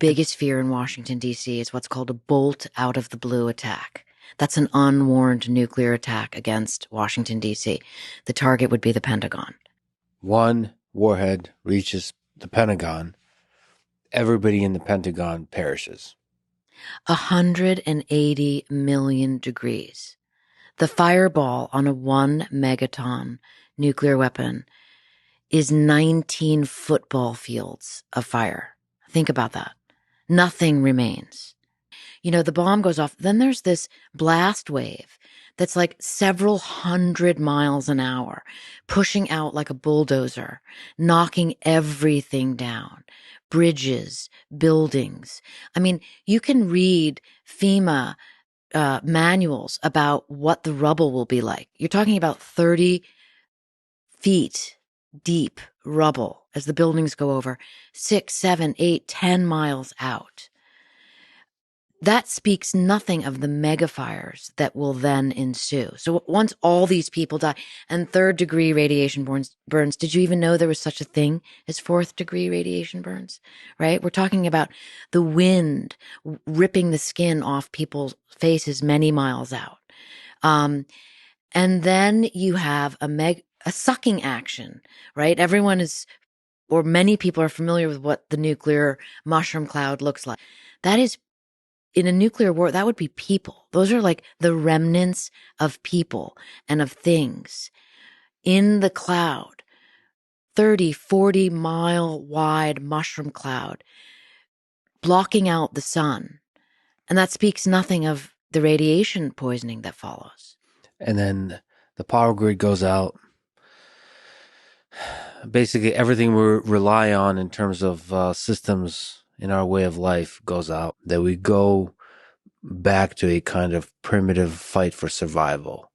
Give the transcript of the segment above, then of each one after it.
biggest fear in Washington, D.C. is what's called a bolt out of the blue attack. That's an unwarned nuclear attack against Washington, D.C. The target would be the Pentagon. One warhead reaches the Pentagon. Everybody in the Pentagon perishes. 180 million degrees. The fireball on a 1 megaton nuclear weapon is 19 football fields of fire. Think about that. Nothing remains. You know, the bomb goes off. Then there's this blast wave that's like several hundred miles an hour, pushing out like a bulldozer, knocking everything down. Bridges, buildings. I mean, you can read FEMA manuals about what the rubble will be like. You're talking about 30 feet deep rubble as the buildings go over 6, 7, 8, 10 miles out. That speaks nothing of the mega fires that will then ensue. So once all these people die, and third-degree radiation burns, did you even know there was such a thing as fourth-degree radiation burns? Right? We're talking about the wind ripping the skin off people's faces many miles out. And then you have a sucking action, right? Everyone is, or many people are familiar with what the nuclear mushroom cloud looks like. That is, in a nuclear war, that would be people. Those are like the remnants of people and of things in the cloud, 30, 40 mile wide mushroom cloud, blocking out the sun. And that speaks nothing of the radiation poisoning that follows. And then the power grid goes out. Basically, everything we rely on in terms of systems in our way of life goes out. That we go back to a kind of primitive fight for survival,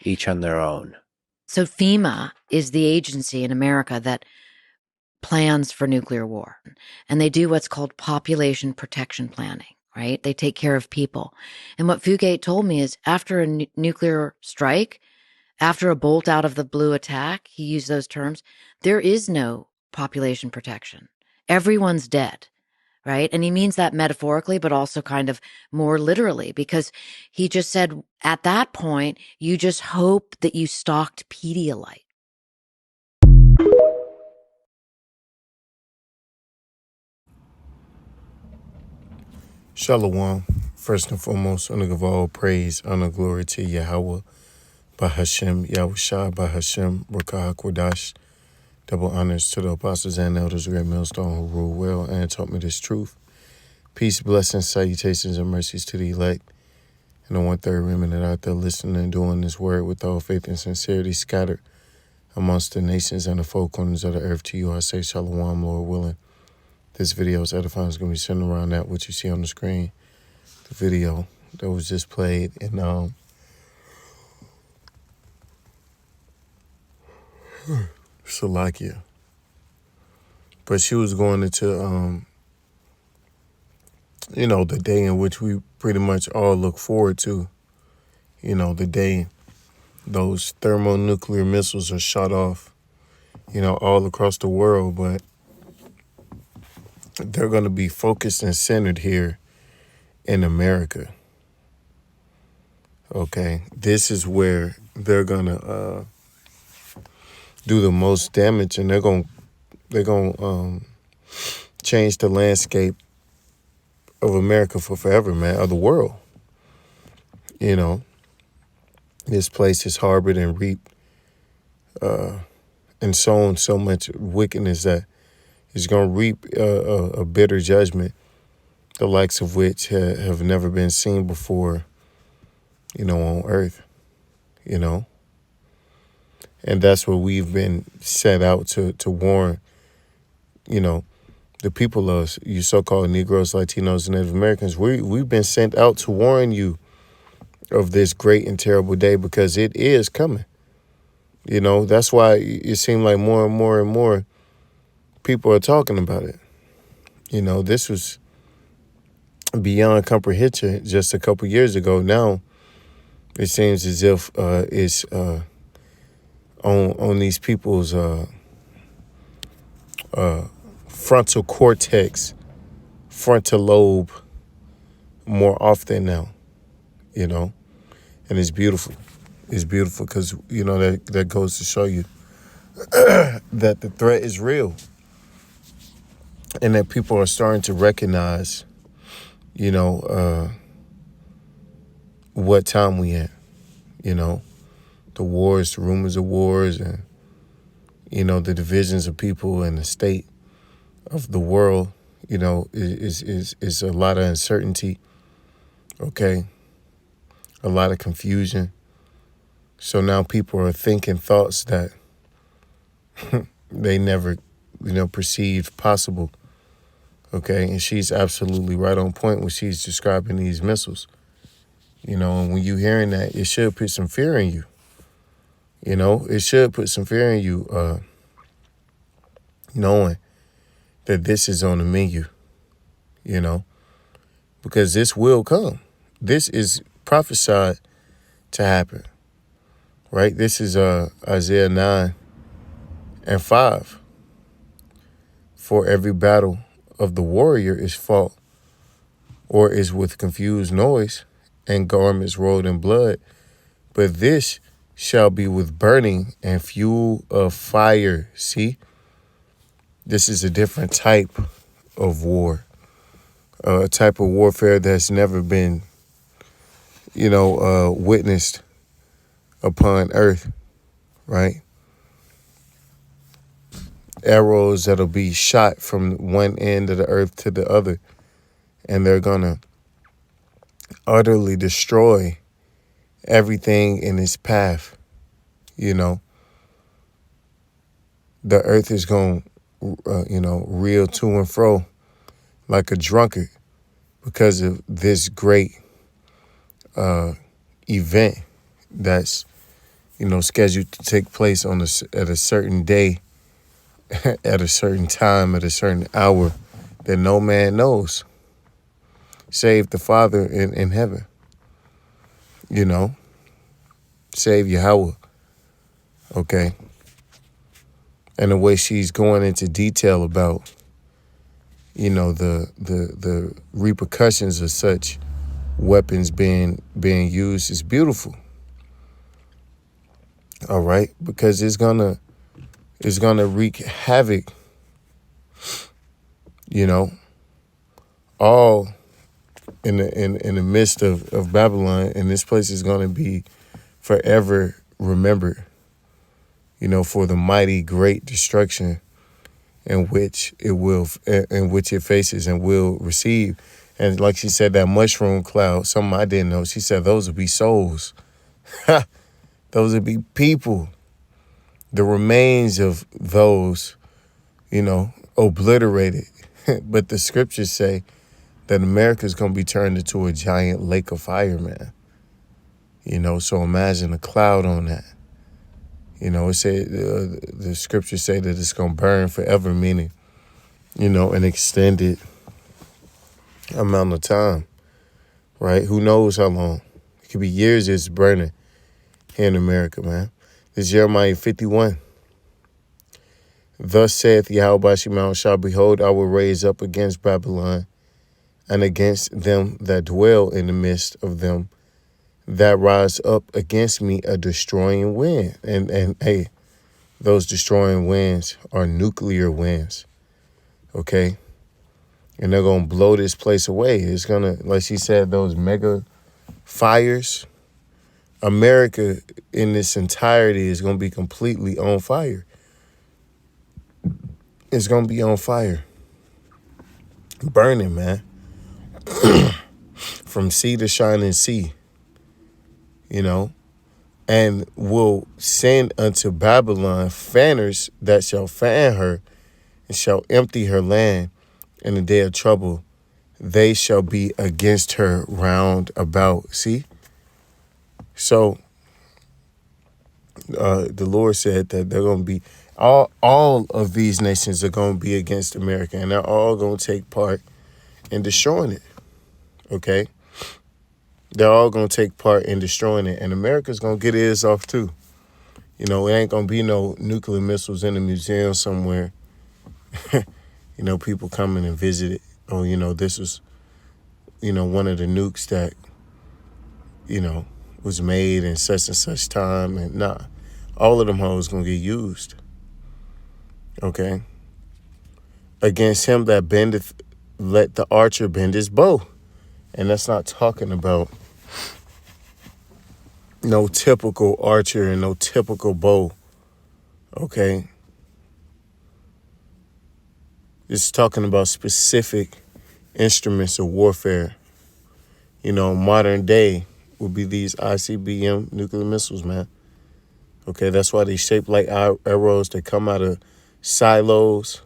each on their own. So FEMA is the agency in America that plans for nuclear war. And they do what's called population protection planning, right? They take care of people. And what Fugate told me is after a nuclear strike, after a bolt out of the blue attack, he used those terms, there is no population protection. Everyone's dead, right? And he means that metaphorically, but also kind of more literally, because he just said at that point, you just hope that you stocked Pedialyte. Shalom. First and foremost, I want to give all praise, honor, glory to Yahweh, Bahashem, Yahushua, Bahashem, Rakah Kodash. Double honors to the apostles and elders, great millstone who rule well and taught me this truth. Peace, blessings, salutations, and mercies to the elect and the 1/3 remnant out there listening and doing this word with all faith and sincerity scattered amongst the nations and the four corners of the earth. To you I say shalom, Lord willing. This video is edifying. It's going to be centered around that, what you see on the screen. The video that was just played in Slovakia. But she was going into, the day in which we pretty much all look forward to. The day those thermonuclear missiles are shot off, all across the world. But they're going to be focused and centered here in America. Okay, this is where they're going to do the most damage, and they're going to change the landscape of America for forever, man, of the world. This place has harbored and reaped and sown so much wickedness that it's going to reap a bitter judgment, the likes of which have never been seen before, on earth, And that's what we've been set out to warn, the people of you so-called Negroes, Latinos, and Native Americans. We've been sent out to warn you of this great and terrible day because it is coming. That's why it seems like more and more and more people are talking about it. This was beyond comprehension just a couple years ago. Now it seems as if it's on these people's frontal cortex frontal lobe more often now, you know, and it's beautiful. It's beautiful because, you know, that goes to show you that the threat is real and that people are starting to recognize, you know, what time we in, you know, the wars, the rumors of wars, and, you know, the divisions of people and the state of the world, you know, is a lot of uncertainty, okay, a lot of confusion. So now people are thinking thoughts that they never, you know, perceived possible, okay? And she's absolutely right on point when she's describing these missiles, you know, and when you hearing that, it should put some fear in you, you know? It should put some fear in you, knowing that this is on the menu, you know, because this will come. This is prophesied to happen, right? This is Isaiah 9:5. For every battle of the warrior is fought or is with confused noise and garments rolled in blood, but this shall be with burning and fuel of fire. See, this is a different type of war, a type of warfare that's never been, you know, witnessed upon earth, right? Arrows that'll be shot from one end of the earth to the other, and they're gonna utterly destroy everything in its path, you know. The earth is going to, you know, reel to and fro like a drunkard because of this great event that's, you know, scheduled to take place at a certain day, at a certain time, at a certain hour that no man knows, save the Father in heaven, you know, save Yahweh, okay? And the way she's going into detail about, you know, the repercussions of such weapons being used is beautiful. All right, because it's gonna wreak havoc, you know, all in the midst of Babylon, and this place is gonna be forever remembered, you know, for the mighty great destruction in which it faces and will receive. And like she said, that mushroom cloud, something I didn't know, she said those would be souls. Those would be people. The remains of those, you know, obliterated. But the scriptures say that America's going to be turned into a giant lake of fire, man. You know, so imagine a cloud on that. You know, it said the scriptures say that it's going to burn forever, meaning, you know, an extended amount of time, right? Who knows how long? It could be years it's burning here in America, man. This is Jeremiah 51. Thus saith Yahweh Shemel Shah, behold, I will raise up against Babylon and against them that dwell in the midst of them that rise up against me a destroying wind. And hey, those destroying winds are nuclear winds, okay? And they're going to blow this place away. It's going to, like she said, those mega fires. America in its entirety is going to be completely on fire. It's going to be on fire. Burning, man. From sea to shining sea. You know, and will send unto Babylon fanners that shall fan her and shall empty her land in the day of trouble. They shall be against her round about. See? So the Lord said that they're going to be, all of these nations are going to be against America, and they're all going to take part in destroying it. Okay? They're all going to take part in destroying it. And America's going to get his off too. You know, it ain't going to be no nuclear missiles in a museum somewhere. You know, people coming and visit it. oh, this was, one of the nukes that, was made in such and such time. And nah, all of them hoes gonna get used. Okay? Against him that bendeth, let the archer bend his bow. And that's not talking about no typical archer and no typical bow. Okay? It's talking about specific instruments of warfare. Modern day would be these ICBM nuclear missiles, man. Okay, that's why they shape like arrows. They come out of silos,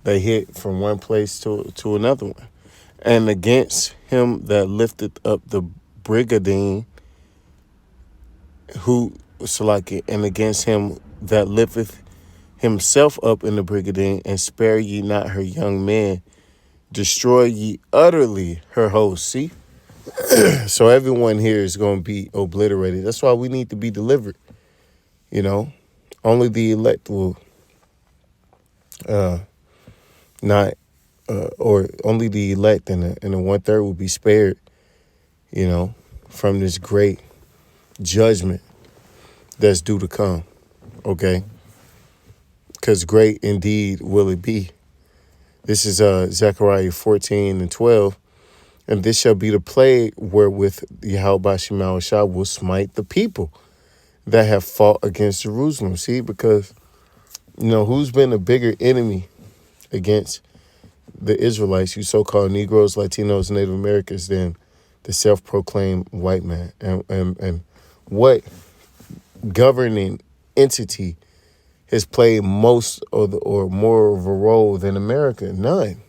They hit from one place to another one. And against him that lifted up the brigadine, and against him that lifteth himself up in the brigadine, and spare ye not her young men, destroy ye utterly her host. See? So everyone here is going to be obliterated. That's why we need to be delivered. Only the elect will or only the elect and the 1/3 will be spared, from this great judgment that's due to come. Okay? Because great indeed will it be. This is Zechariah 14:12. And this shall be the plague wherewith Yahweh Shah will smite the people that have fought against Jerusalem. See, because, who's been a bigger enemy against the Israelites, you so-called Negroes, Latinos, Native Americans, than the self-proclaimed white man? And what governing entity has played most or more of a role than America? None.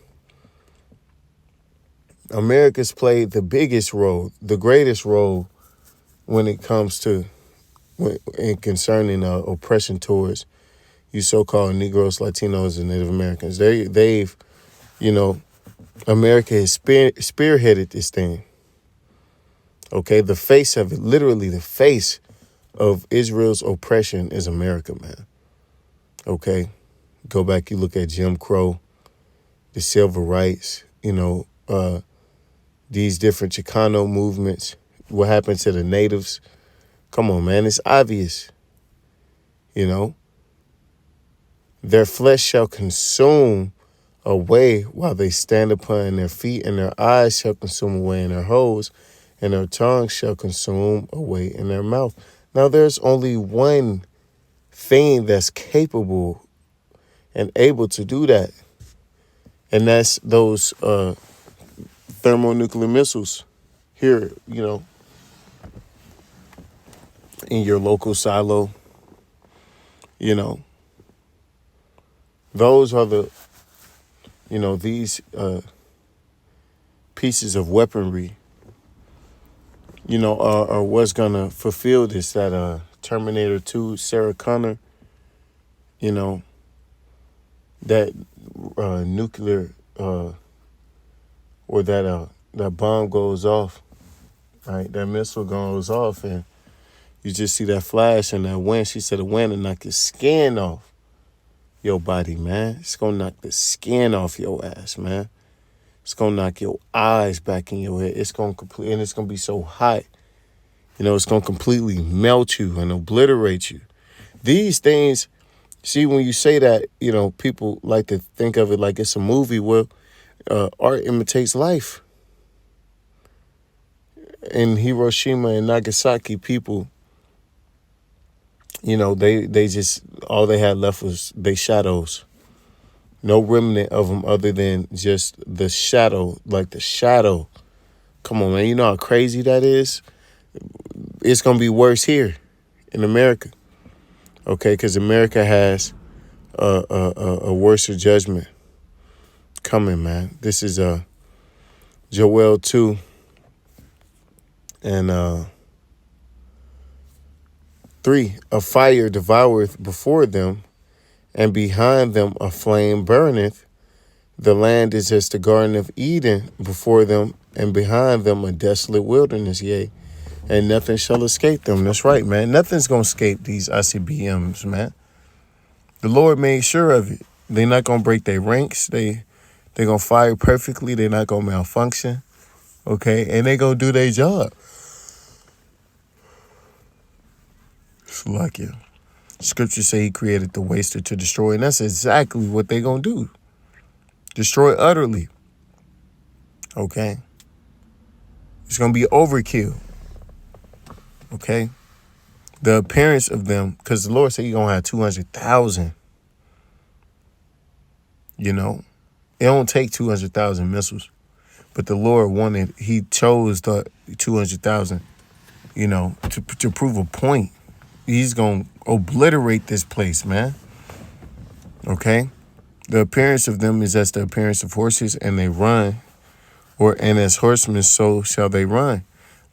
America's played the biggest role, the greatest role when it comes to concerning oppression towards you so-called Negroes, Latinos, and Native Americans. They've, America has spearheaded this thing. Okay, the face of it, literally the face of Israel's oppression is America, man. Okay, go back, you look at Jim Crow, the civil rights, these different Chicano movements, what happened to the natives. Come on, man, it's obvious. Their flesh shall consume away while they stand upon their feet, and their eyes shall consume away in their holes, and their tongue shall consume away in their mouth. Now, there's only one thing that's capable and able to do that, and that's those thermonuclear missiles here, in your local silo. Those are the, these pieces of weaponry, are what's going to fulfill this, that Terminator 2, Sarah Connor, that nuclear or that bomb goes off, right? That missile goes off, and you just see that flash and that wind. She said the wind will knock your skin off your body, man. It's going to knock the skin off your ass, man. It's going to knock your eyes back in your head. It's going to and it's going to be so hot. It's going to completely melt you and obliterate you. These things, see, when you say that, people like to think of it like it's a movie. Well, art imitates life. In Hiroshima and Nagasaki, people, they just, all they had left was their shadows. No remnant of them other than just the shadow, like the shadow. Come on, man. You know how crazy that is? It's going to be worse here in America. Okay, because America has a worse judgment coming, man. This is Joel 2 and 3. A fire devoureth before them, and behind them a flame burneth. The land is as the Garden of Eden before them, and behind them a desolate wilderness, yea, and nothing shall escape them. That's right, man. Nothing's going to escape these ICBMs, man. The Lord made sure of it. They're not gonna break their ranks. They're gonna fire perfectly. They're not gonna malfunction. Okay, and they gonna do their job. It's like it. Scripture say he created the waster to destroy, and that's exactly what they gonna do. Destroy utterly. Okay? It's gonna be overkill. Okay? The appearance of them, because the Lord said you're gonna have 200,000. You know? It don't take 200,000 missiles. But the Lord he chose the 200,000, you know, to prove a point. He's gonna obliterate this place, man. Okay? The appearance of them is as the appearance of horses, and they run, and as horsemen, so shall they run.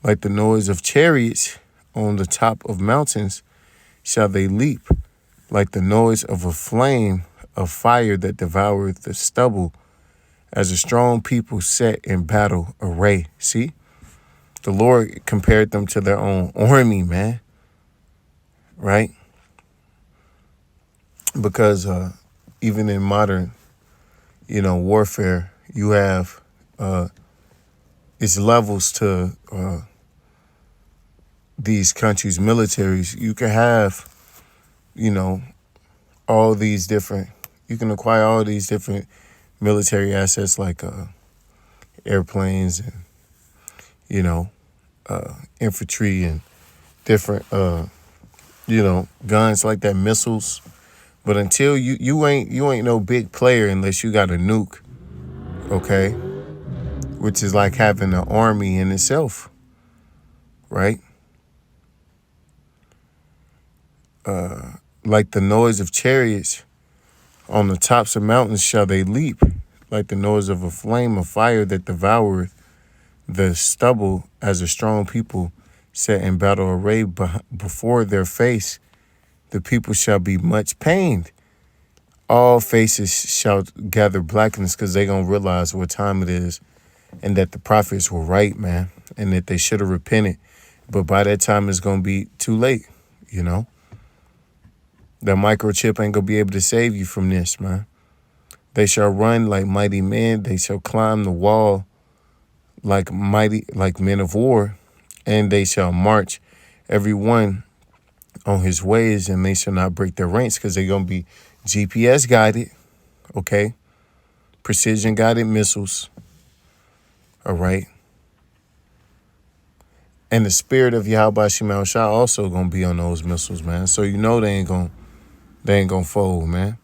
Like the noise of chariots on the top of mountains shall they leap. Like the noise of a flame of fire that devoureth the stubble, as a strong people set in battle array. See? The Lord compared them to their own army, man. Right? Because even in modern, warfare, you have it's levels to these countries' militaries. You can have, all these different, you can acquire all these different military assets like airplanes and, infantry and different, guns like that, missiles. But until you ain't no big player unless you got a nuke, okay? Which is like having an army in itself, right? Like the noise of chariots on the tops of mountains shall they leap, like the noise of a flame of fire that devoureth the stubble, as a strong people set in battle array before their face. The people shall be much pained. All faces shall gather blackness, because they going to realize what time it is, and that the prophets were right, man, and that they should have repented. But by that time, it's going to be too late, The microchip ain't going to be able to save you from this, man. They shall run like mighty men. They shall climb the wall like men of war. And they shall march every one on his ways, and they shall not break their ranks, because they're going to be GPS guided, okay? Precision guided missiles, all right? And the spirit of Yahweh Shema Shah also going to be on those missiles, man. So they ain't going to fold, man.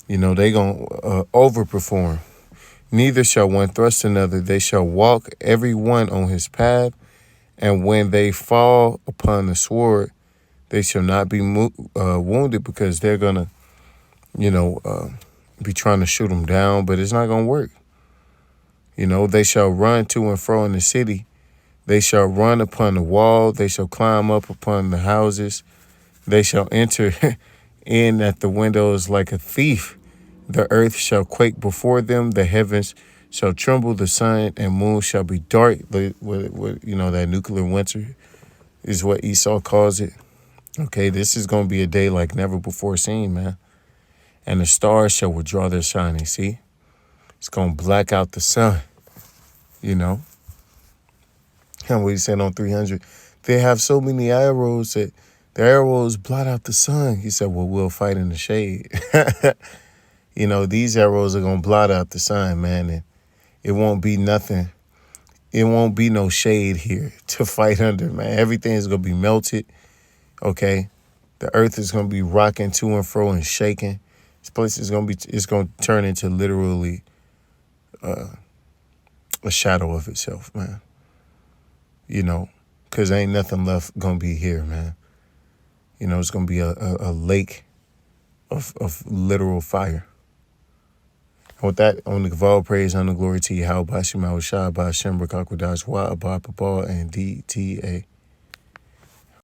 They going to overperform. Neither shall one thrust another. They shall walk every one on his path. And when they fall upon the sword, they shall not be wounded, because they're going to, be trying to shoot them down, but it's not going to work. They shall run to and fro in the city. They shall run upon the wall. They shall climb up upon the houses. They shall enter in at the windows like a thief. The earth shall quake before them. The heavens shall tremble. The sun and moon shall be dark. That nuclear winter is what Esau calls it. Okay, this is going to be a day like never before seen, man. And the stars shall withdraw their shining. See? It's going to black out the sun, And what he said on 300, they have so many arrows that the arrows blot out the sun. He said, well, we'll fight in the shade. These arrows are going to blot out the sun, man. And it won't be nothing. It won't be no shade here to fight under, man. Everything is going to be melted, okay? The earth is going to be rocking to and fro and shaking. This place is going to turn into literally a shadow of itself, man. Because ain't nothing left going to be here, man. It's going to be a lake of literal fire. And with that, on the all praise, on the glory to Yahweh, Bashim Awashah, Bashem, Rakakwadash, Wa, Abba, Papa, and DTA.